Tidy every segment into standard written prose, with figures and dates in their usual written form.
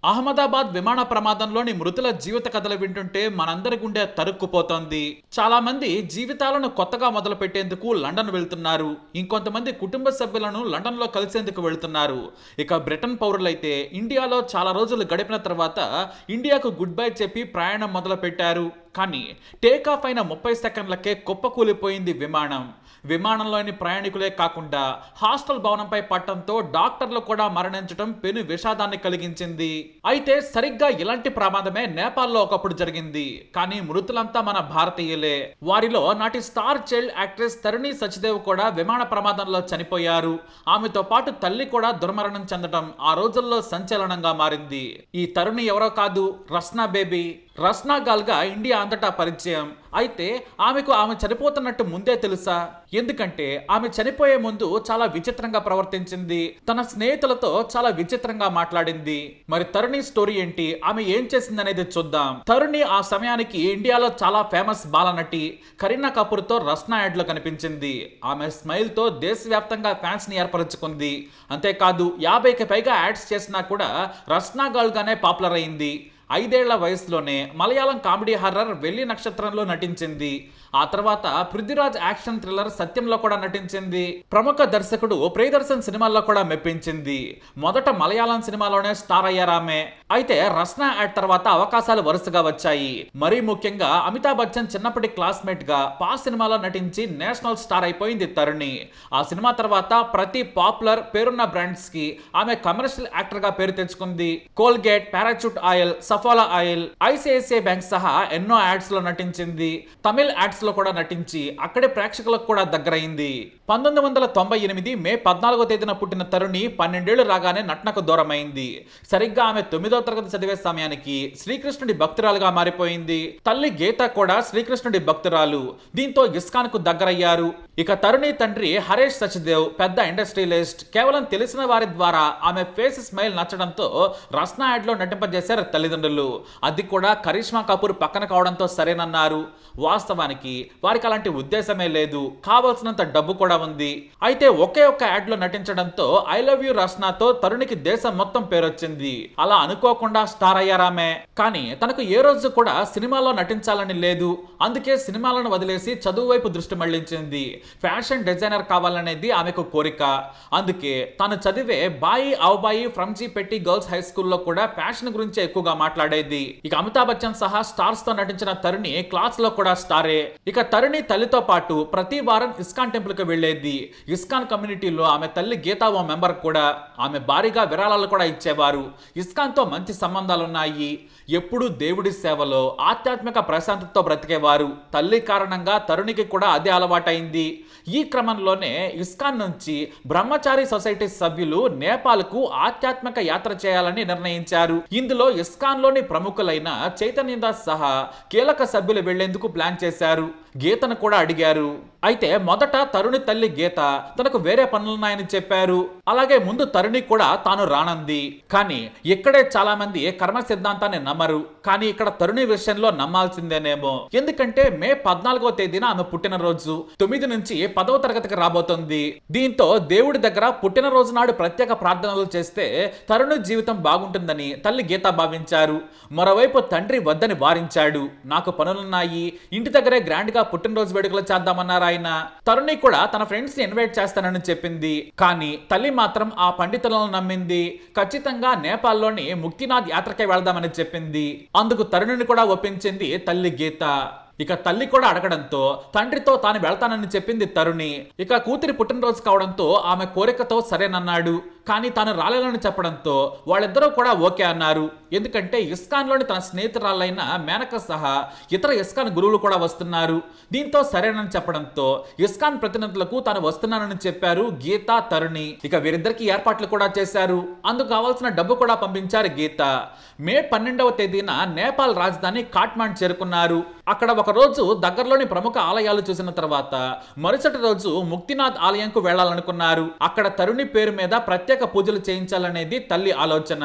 అహ్మదాబాద్ విమాన ప్రమాదంలోని మృతుల జీవిత కథలు వింటుంటే మనందరి గుండె తరుక్కుపోతోంది. చాలా మంది జీవితాలను కొత్తగా మొదలు పెట్టేందుకు లండన్ వెళ్తున్నారు. ఇంకొంతమంది కుటుంబ సభ్యులను లండన్ లో కలిసేందుకు వెళ్తున్నారు. ఇక బ్రిటన్ పౌరులైతే ఇండియాలో చాలా రోజులు గడిపిన తర్వాత ఇండియాకు గుడ్ బై చెప్పి ప్రయాణం మొదలు పెట్టారు. కానీ టేక్ ఆఫ్ అయిన 30 సెకండ్లకే కుప్పకూలిపోయింది విమానం. విమానంలోని ప్రయాణికులే కాకుండా హాస్టల్ భవనంపై పట్టడంతో డాక్టర్లు కూడా మరణించడం పెను విషాదాన్ని కలిగించింది. అయితే సరిగ్గా ఇలాంటి ప్రమాదమే నేపాల్లో ఒకప్పుడు జరిగింది. కానీ మృతులంతా మన భారతీయులే. వారిలో నాటి స్టార్ చైల్డ్ యాక్ట్రెస్ తరుణి సచ్దేవ్ కూడా విమాన ప్రమాదంలో చనిపోయారు. ఆమెతో పాటు తల్లి కూడా దుర్మరణం చెందడం ఆ రోజుల్లో సంచలనంగా మారింది. ఈ తరుణి ఎవరో కాదు, రస్నా బేబీ. రస్నా గర్ల్ గా ఇండియా అంతటా పరిచయం. అయితే ఆమె చనిపోతున్నట్టు ముందే తెలుసా? ఎందుకంటే ఆమె చనిపోయే ముందు చాలా విచిత్రంగా ప్రవర్తించింది. తన స్నేహితులతో చాలా విచిత్రంగా మాట్లాడింది. మరి తరుణి స్టోరీ ఏంటి, ఆమె ఏం చేసింది అనేది చూద్దాం. తరుణి ఆ సమయానికి ఇండియాలో చాలా ఫేమస్ బాలనటి కరీనా కపూర్ తో రస్నా యాడ్ లో కనిపించింది. ఆమె స్మైల్ తో దేశవ్యాప్తంగా ఫ్యాన్స్ ని ఏర్పరచుకుంది. అంతేకాదు 50కి పైగా యాడ్స్ చేసినా కూడా రస్నా గర్ల్ గానే పాపులర్ అయింది. 5 ఏళ్ల వయసులోనే మలయాళం కామెడీ హర్రర్ వెల్లి నక్షత్రంలో నటించింది. ఆ తర్వాత పృథ్వీరాజ్ యాక్షన్ థ్రిల్లర్ సత్యంలో కూడా నటించింది. ప్రముఖ దర్శకుడు ప్రియదర్శన్ సినిమాల్లో కూడా మెప్పించింది. మొదట మలయాళం సినిమాలోనే స్టార్ అయ్యారామె. అయితే రస్నా యాడ్ తర్వాత అవకాశాలు వరుసగా వచ్చాయి. మరీ ముఖ్యంగా అమితాబ్ బచ్చన్ చిన్నప్పటి క్లాస్మేట్ గా పాస్ సినిమాలో నటించి నేషనల్ స్టార్ అయిపోయింది తరుణి. ఆ సినిమా తర్వాత ప్రతి పాపులర్ పేరున్న బ్రాండ్స్ కి ఆమె కమర్షియల్ యాక్టర్ గా పేరు తెచ్చుకుంది. Colgate, Parachute oil, Saffola oil, ICICI bank సహా ఎన్నో యాడ్స్ లో నటించింది. తమిళ్ యాడ్స్ లో కూడా నటించి అక్కడే ప్రేక్షకులకు కూడా దగ్గరైంది. 1998 మే 14వ తేదీన పుట్టిన తరుణి 12 ఏళ్లు రాగానే నటనకు దూరమైంది. సరిగ్గా ఆమె 9వ తరగతి చదివే సమయానికి శ్రీకృష్ణుడి భక్తురాలుగా మారిపోయింది. తల్లి గీత కూడా శ్రీకృష్ణుడి భక్తురాలు. దీంతో ఇస్కాన్ కు దగ్గరయ్యారు. ఇక తరుణి తండ్రి హరీష్ సచ్దేవ్ పెద్ద ఇండస్ట్రియలిస్ట్. కేవలం తెలిసిన వారి ద్వారా ఆమె ఫేస్ స్మైల్ నచ్చడంతో రస్నా యాడ్ లో నటింపజేశారు తల్లిదండ్రులు. అది కూడా కరిష్మా కపూర్ పక్కన కావడంతో సరేనన్నారు. వాస్తవానికి వారికి అలాంటి ఉద్దేశమే లేదు, కావాల్సినంత డబ్బు కూడా ఉంది. అయితే ఒకే ఒక్క యాడ్ లో నటించడంతో ఐ లవ్ యూ రస్నాతో తరుణికి దేశం మొత్తం పేరొచ్చింది. అలా అనుకోకుండా స్టార్ అయ్యారామె. కానీ తనకు ఏ రోజు కూడా సినిమాలో నటించాలని లేదు. అందుకే సినిమాలను వదిలేసి చదువు వైపు దృష్టి మళ్లించింది. ఫ్యాషన్ డిజైనర్ కావాలనేది ఆమెకు కోరిక. అందుకే తాను చదివే బాయి ఔబాయి ఫ్రమ్జీ పెట్టి గర్ల్స్ హై స్కూల్లో కూడా ఫ్యాషన్ గురించి ఎక్కువగా మాట్లాడేది. ఇక అమితాబ్ బచ్చన్ సహా స్టార్స్ తో నటించిన తరుణి క్లాస్ లో కూడా స్టారే. ఇక తరుణి తల్లితో పాటు ప్రతి వారం ఇస్కాన్ టెంపుల్ కి వెళ్లేది. ఇస్కాన్ కమ్యూనిటీలో ఆమె తల్లి గీతా ఓ మెంబర్ కూడా. ఆమె భారీగా విరాళాలు కూడా ఇచ్చేవారు. ఇస్కాన్ తో మంచి సంబంధాలున్నాయి. ఎప్పుడూ దేవుడి సేవలో ఆధ్యాత్మిక ప్రశాంతతతో బ్రతికేవారు. తల్లి కారణంగా తరుణికి కూడా అదే అలవాటైంది. ఈ క్రమంలోనే ఇస్కాన్ నుంచి బ్రహ్మచారి సొసైటీ సభ్యులు నేపాల్ కు ఆధ్యాత్మిక యాత్ర చేయాలని నిర్ణయించారు. ఇందులో ఇస్కాన్ లోని ప్రముఖులైన చైతన్య దాస్ సహా కీలక సభ్యులు వెళ్లేందుకు ప్లాన్ చేశారు. గీతను కూడా అడిగారు. అయితే మొదట తరుణి తల్లి గీత తనకు వేరే పనులున్నాయని చెప్పారు. అలాగే ముందు తరుణి కూడా తాను రానంది. కానీ ఇక్కడే చాలా మంది కర్మ సిద్ధాంతాన్ని నమ్మరు. కానీ ఇక్కడ తరుణి విషయంలో నమ్మాల్సిందేనేమో. ఎందుకంటే మే 14వ తేదీన ఆమె పుట్టినరోజు. 9 నుంచి 10వ తరగతికి రాబోతోంది. దీంతో దేవుడి దగ్గర పుట్టినరోజు నాడు ప్రత్యేక ప్రార్థనలు చేస్తే తరుణి జీవితం బాగుంటుందని తల్లి గీత భావించారు. మరోవైపు తండ్రి వద్దని వారించాడు. నాకు పనులున్నాయి, ఇంటి దగ్గరే గ్రాండ్ గా పుట్టినరోజు వేడుకలు చేద్దామన్నారు ఆయన. తరుణి కూడా తన ఫ్రెండ్స్ ని ఇన్వైట్ చేస్తానని చెప్పింది. కానీ తల్లి మాత్రం ఆ పండితులను నమ్మింది. ఖచ్చితంగా నేపాల్లోని ముక్తినాథ్ యాత్రకే వెళ్దామని చెప్పింది. అందుకు తరుణిని కూడా ఒప్పించింది తల్లి గీత. ఇక తల్లి కూడా అడగడంతో తండ్రితో తాను వెళ్తానని చెప్పింది తరుణి. ఇక కూతురి పుట్టినరోజు కావడంతో ఆమె కోరికతో సరేనన్నాడు. కానీ తాను రాలేనని చెప్పడంతో వాళ్ళిద్దరూ కూడా ఓకే అన్నారు. ఎందుకంటే ఇస్కాన్ లోని తన స్నేహితురాలైన మేనక సహా ఇతర ఇస్కాన్ గురువులు కూడా వస్తున్నారు. దీంతో సరేనని చెప్పడంతో ఇస్కాన్ ప్రతినిధులకు తాను వస్తున్నానని చెప్పారు గీత, తరుణి. ఇక వీరిద్దరికి ఏర్పాట్లు కూడా చేశారు. అందుకు కావాల్సిన డబ్బు కూడా పంపించారు గీత. మే 12వ తేదీన నేపాల్ రాజధాని కాఠ్మండ్ చేరుకున్నారు. అక్కడ ఒక రోజు దగ్గరలోని ప్రముఖ ఆలయాలు చూసిన తర్వాత మరుసటి రోజు ముక్తినాథ్ ఆలయంకు వెళ్లాలనుకున్నారు. అక్కడ తరుణి పేరు మీద ప్రత్యేక పూజలు చేయించాలనేది తల్లి ఆలోచన.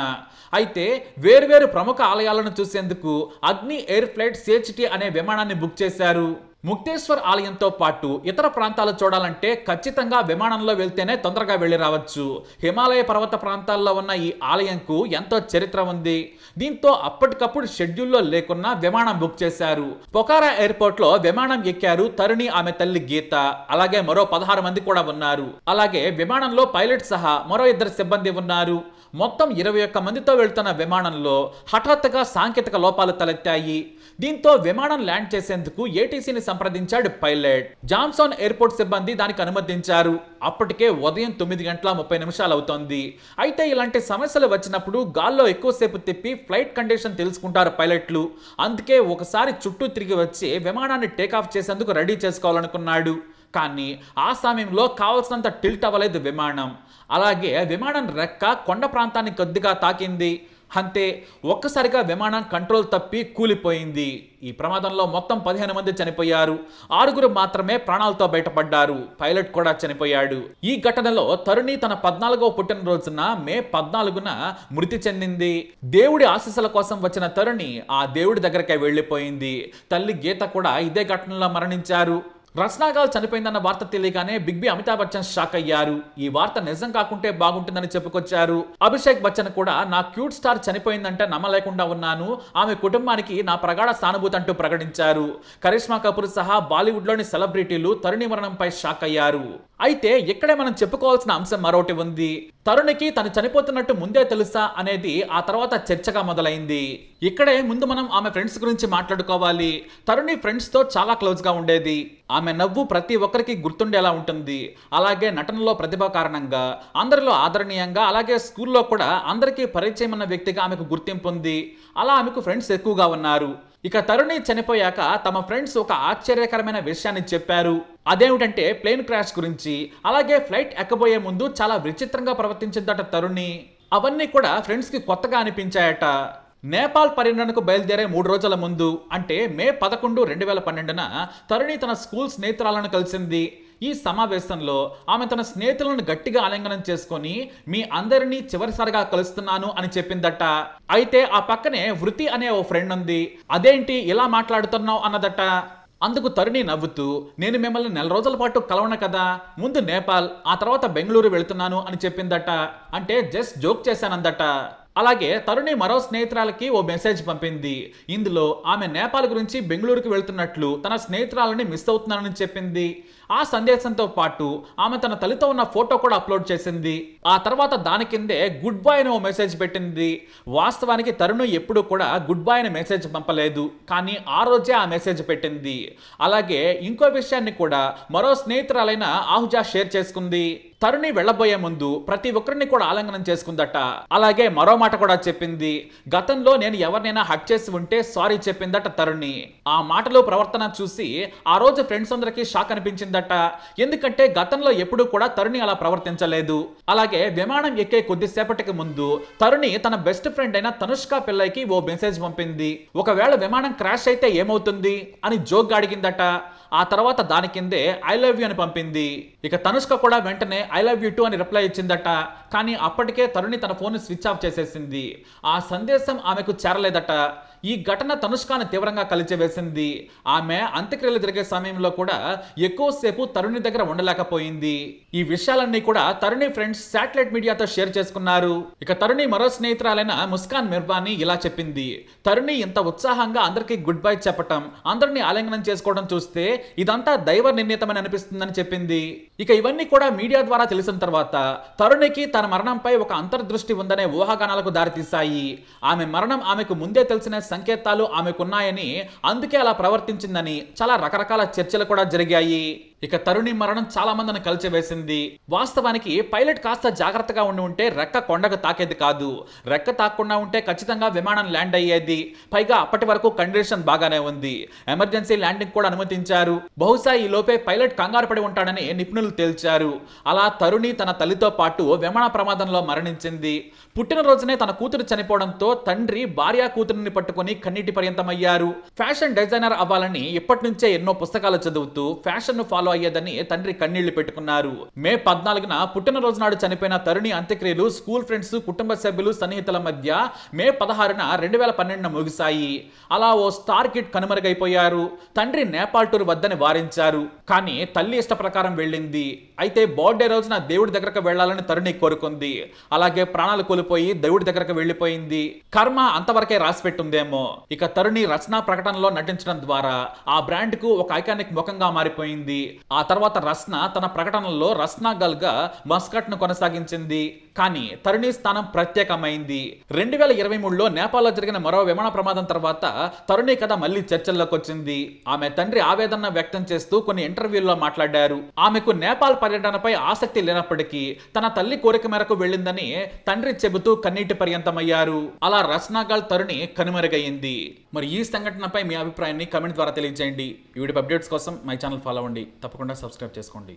అయితే వేర్వేరు ప్రముఖ ఆలయాలను చూసేందుకు అగ్ని ఎయిర్ ఫ్లైట్ CHT అనే విమానాన్ని బుక్ చేశారు. ముక్తేశ్వర్ ఆలయంతో పాటు ఇతర ప్రాంతాలు చూడాలంటే ఖచ్చితంగా విమానంలో వెళ్తేనే తొందరగా వెళ్ళి రావచ్చు. హిమాలయ పర్వత ప్రాంతాల్లో ఉన్న ఈ ఆలయంకు ఎంతో చరిత్ర ఉంది. దీంతో అప్పటికప్పుడు షెడ్యూల్లో లేకున్నా విమానం బుక్ చేశారు. పొఖారా ఎయిర్పోర్ట్ లో విమానం ఎక్కారు తరుణి, ఆమె తల్లి గీత, అలాగే మరో 16 మంది కూడా ఉన్నారు. అలాగే విమానంలో పైలట్ సహా మరో 2 సిబ్బంది ఉన్నారు. మొత్తం 21 మందితో వెళ్తున్న విమానంలో హఠాత్తుగా సాంకేతిక లోపాలు తలెత్తాయి. దీంతో విమానం ల్యాండ్ చేసేందుకు ఏటీసీని సంప్రదించాడు పైలట్. జాన్సన్ ఎయిర్పోర్ట్ సిబ్బంది దానికి అనుమతించారు. అప్పటికే ఉదయం 9:30 అవుతోంది. అయితే ఇలాంటి సమస్యలు వచ్చినప్పుడు గాల్లో ఎక్కువసేపు తిప్పి ఫ్లైట్ కండిషన్ తెలుసుకుంటారు పైలట్లు. అందుకే ఒకసారి చుట్టూ తిరిగి వచ్చి విమానాన్ని టేకాఫ్ చేసేందుకు రెడీ చేసుకోవాలనుకున్నాడు. కానీ ఆ సమయంలో కావాల్సినంత టిల్ట్ అవ్వలేదు విమానం. అలాగే విమానం రెక్క కొండ ప్రాంతాన్ని కొద్దిగా తాకింది. అంతే, ఒక్కసారిగా విమానం కంట్రోల్ తప్పి కూలిపోయింది. ఈ ప్రమాదంలో మొత్తం 15 మంది చనిపోయారు. 6 మాత్రమే ప్రాణాలతో బయటపడ్డారు. పైలట్ కూడా చనిపోయాడు. ఈ ఘటనలో తరుణి తన 14వ పుట్టినరోజున మే 14న మృతి చెందింది. దేవుడి ఆశీస్సుల కోసం వచ్చిన తరుణి ఆ దేవుడి దగ్గరకే వెళ్లిపోయింది. తల్లి గీత కూడా ఇదే ఘటనలో మరణించారు. రస్నాగాల్ చనిపోయిందన్న వార్త తెలియగానే big B Amitabh Bachchan shock అయ్యారు. ఈ వార్త నిజం కాకుంటే బాగుంటుందని చెప్పుకొచ్చారు. అభిషేక్ బచ్చన్ కూడా నా క్యూట్ స్టార్ చనిపోయిందంటే నమ్మలేకుండా ఉన్నాను, ఆమె కుటుంబానికి నా ప్రగాఢ సానుభూతి అంటూ ప్రకటించారు. కరిష్మా కపూర్ సహా బాలీవుడ్ లోని సెలబ్రిటీలు తరుణి మరణంపై షాక్ అయ్యారు. అయితే ఇక్కడే మనం చెప్పుకోవాల్సిన అంశం మరొకటి ఉంది. తరుణికి తను చనిపోతున్నట్టు ముందే తెలుసా అనేది ఆ తర్వాత చర్చగా మొదలైంది. ఇక్కడే ముందు మనం ఆమె ఫ్రెండ్స్ గురించి మాట్లాడుకోవాలి. తరుణి ఫ్రెండ్స్ తో చాలా క్లోజ్ గా ఉండేది. ఆమె నవ్వు ప్రతి ఒక్కరికి గుర్తుండేలా ఉంటుంది. అలాగే నటనలో ప్రతిభ కారణంగా అందరిలో ఆదరణీయంగా, అలాగే స్కూల్లో కూడా అందరికీ పరిచయం ఉన్న వ్యక్తిగా ఆమెకు గుర్తింపు ఉంది. అలా ఆమెకు ఫ్రెండ్స్ ఎక్కువగా ఉన్నారు. ఇక తరుణి చనిపోయాక తమ ఫ్రెండ్స్ ఒక ఆశ్చర్యకరమైన విషయాన్ని చెప్పారు. అదేమిటంటే ప్లేన్ క్రాష్ గురించి. అలాగే ఫ్లైట్ ఎక్కబోయే ముందు చాలా విచిత్రంగా ప్రవర్తించిందట తరుణి. అవన్నీ కూడా ఫ్రెండ్స్ కి కొత్తగా అనిపించాయట. నేపాల్ పర్యటనకు బయలుదేరే 3 రోజుల ముందు అంటే మే 11, 2012న తరుణి తన స్కూల్ స్నేహితురాలను కలిసింది. ఈ సమావేశంలో ఆమె తన స్నేహితులను గట్టిగా ఆలింగనం చేసుకొని మీ అందరినీ చివరిసారిగా కలుస్తున్నాను అని చెప్పిందట. అయితే ఆ పక్కనే వృత్తి అనే ఓ ఫ్రెండ్ ఉంది. అదేంటి ఇలా మాట్లాడుతున్నావు అన్నదట. అందుకు తరుణి నవ్వుతూ, నేను మిమ్మల్ని 4 రోజుల పాటు కలవను కదా, ముందు నేపాల్ ఆ తర్వాత బెంగళూరు వెళుతున్నాను అని చెప్పిందట. అంటే జస్ట్ జోక్ చేశానందట. అలాగే తరుణి మరో స్నేహితురాలకి ఓ మెసేజ్ పంపింది. ఇందులో ఆమె నేపాల్ గురించి బెంగళూరుకి వెళ్తున్నట్లు తన స్నేహితురాలని మిస్ అవుతున్నానని చెప్పింది. ఆ సందేశంతో పాటు ఆమె తన తల్లితో ఉన్న ఫోటో కూడా అప్లోడ్ చేసింది. ఆ తర్వాత దాని కిందే గుడ్ బాయ్ అని ఓ మెసేజ్ పెట్టింది. వాస్తవానికి తరుణి ఎప్పుడు కూడా గుడ్ బాయ్ అనే మెసేజ్ పంపలేదు, కానీ ఆ రోజే ఆ మెసేజ్ పెట్టింది. అలాగే ఇంకో విషయాన్ని కూడా మరో స్నేహితురాలైన ఆహుజా షేర్ చేసుకుంది. తరుణి వెళ్లబోయే ముందు ప్రతి ఒక్కరిని కూడా ఆలింగనం చేసుకుందట. అలాగే మరో మాట కూడా చెప్పింది. గతంలో నేను ఎవరినైనా హక్ చేసి ఉంటే సారీ చెప్పిందట తరుణి. ఆ మాటలో ప్రవర్తన చూసి ఆ రోజు ఫ్రెండ్స్ అందరికీ షాక్ అనిపించిందట. ఎందుకంటే గతంలో ఎప్పుడూ కూడా తరుణి అలా ప్రవర్తించలేదు. అలాగే విమానం ఎక్కే కొద్దిసేపటికి ముందు తరుణి తన బెస్ట్ ఫ్రెండ్ అయిన తనుష్క పిల్లైకి ఓ మెసేజ్ పంపింది. ఒకవేళ విమానం క్రాష్ అయితే ఏమవుతుంది అని జోక్ అడిగిందట. ఆ తర్వాత దాని కిందే ఐ లవ్ యూ అని పంపింది. ఇక తనుష్క కూడా వెంటనే ఐ లవ్ యూ టూ అని రిప్లై ఇచ్చిందట. కానీ అప్పటికే తరుణి తన ఫోన్ స్విచ్ ఆఫ్ చేసేసింది. ఆ సందేశం ఆమెకు చేరలేదట. ఈ ఘటన తనుష్కను తీవ్రంగా కలిచివేసింది. ఆమె అంత్యక్రియలు జరిగే సమయంలో కూడా ఎక్కువసేపు తరుణి దగ్గర ఉండలేకపోయింది. ఈ విషయాలన్నీ కూడా తరుణి ఫ్రెండ్స్ శాటిలైట్ మీడియాతో షేర్ చేసుకున్నారు. ఇక తరుణి మరో స్నేహితురాలైన ముస్కాన్ మిర్వాని ఇలా చెప్పింది. తరుణి ఇంత ఉత్సాహంగా అందరికీ గుడ్ బై చెప్పటం, అందరినీ ఆలింగనం చేసుకోవడం చూస్తే ఇదంతా దైవ నిర్ణీతమని అనిపిస్తుందని చెప్పింది. ఇక ఇవన్నీ కూడా మీడియా ద్వారా తెలిసిన తర్వాత తరుణికి తన మరణంపై ఒక అంతర్దృష్టి ఉందనే ఊహాగానాలకు దారితీశాయి. ఆమె మరణం ఆమెకు ముందే తెలిసిన సంకేతాలు ఆమెకున్నాయని, అందుకే అలా ప్రవర్తించిందని చాలా రకరకాల చర్చలు కూడా జరిగాయి. ఇక తరుణి మరణం చాలా మందిని కలిచివేసింది. వాస్తవానికి పైలట్ కాస్త జాగ్రత్తగా ఉంటే రెక్క కొండకు తాకేది కాదు. రెక్క తాకుండా ఉంటే ఖచ్చితంగా విమానం ల్యాండ్ అయ్యేది. పైగా అప్పటి వరకు కండిషన్ బాగానే ఉంది. ఎమర్జెన్సీ ల్యాండింగ్ కూడా అనుమతించారు. బహుశా ఈ లోపే పైలట్ కంగారు పడి ఉంటాడని నిపుణులు తేల్చారు. అలా తరుణి తన తల్లితో పాటు విమాన ప్రమాదంలో మరణించింది. పుట్టినరోజునే తన కూతురు చనిపోవడంతో తండ్రి భార్య కూతురిని పట్టుకుని కన్నీటి పర్యంతమయ్యారు. ఫ్యాషన్ డిజైనర్ అవ్వాలని ఇప్పటి నుంచే ఎన్నో పుస్తకాలు చదువుతూ ఫ్యాషన్ ను ఫాలో అయ్యేదని తండ్రి కన్నీళ్లు పెట్టుకున్నారు. మే 14న పుట్టినరోజు నాడు చనిపోయిన తరుణి అంత్యక్రియలు స్కూల్ ఫ్రెండ్స్, కుటుంబ సభ్యులు, సన్నిహితుల మధ్య మే 16న 2012న ముగిశాయి. అలా ఓ స్టార్ కిడ్ కనుమరుగైపోయారు. తండ్రి నేపాల్ టూర్ వద్దని వారించారు, కానీ తల్లి ఇష్ట ప్రకారం వెళ్ళింది. అయితే బర్త్డే రోజున దేవుడి దగ్గరకు వెళ్లాలని తరుణి కోరుకుంది. అలాగే ప్రాణాలు కోల్పోయి దేవుడి దగ్గరకు వెళ్లిపోయింది. కర్మ అంతవరకే రాసిపెట్టుందేమో. ఇక తరుణి రచనా ప్రకటనలో నటించడం ద్వారా ఆ బ్రాండ్ కు ఒక ఐకానిక్ ముఖంగా మారిపోయింది. ఆ తర్వాత రస్నా తన ప్రకటనలో రస్నా గల్ గా మస్కట్ ను కొనసాగించింది. కానీ తరుణి స్థానం ప్రత్యేకమైంది. 2023లో నేపాల్లో జరిగిన మరో విమాన ప్రమాదం తర్వాత తరుణి కథ మళ్లీ చర్చల్లోకి వచ్చింది. ఆమె తండ్రి ఆవేదన వ్యక్తం చేస్తూ కొన్ని ఇంటర్వ్యూల్లో మాట్లాడారు. ఆమెకు నేపాల్ పర్యటనపై ఆసక్తి లేనప్పటికీ తన తల్లి కోరిక మేరకు వెళ్ళిందని తండ్రి చెబుతూ కన్నీటి పర్యంతమయ్యారు. అలా రస్నాగల్ తరుణి కనుమరుగయ్యింది. మరి ఈ సంఘటనపై మీ అభిప్రాయాన్ని కమెంట్ ద్వారా తెలియజేయండి. ఈ వీడియో అప్డేట్స్ కోసం మై ఛానల్ ఫాలో అవ్వండి. తప్పకుండా సబ్స్క్రైబ్ చేసుకోండి.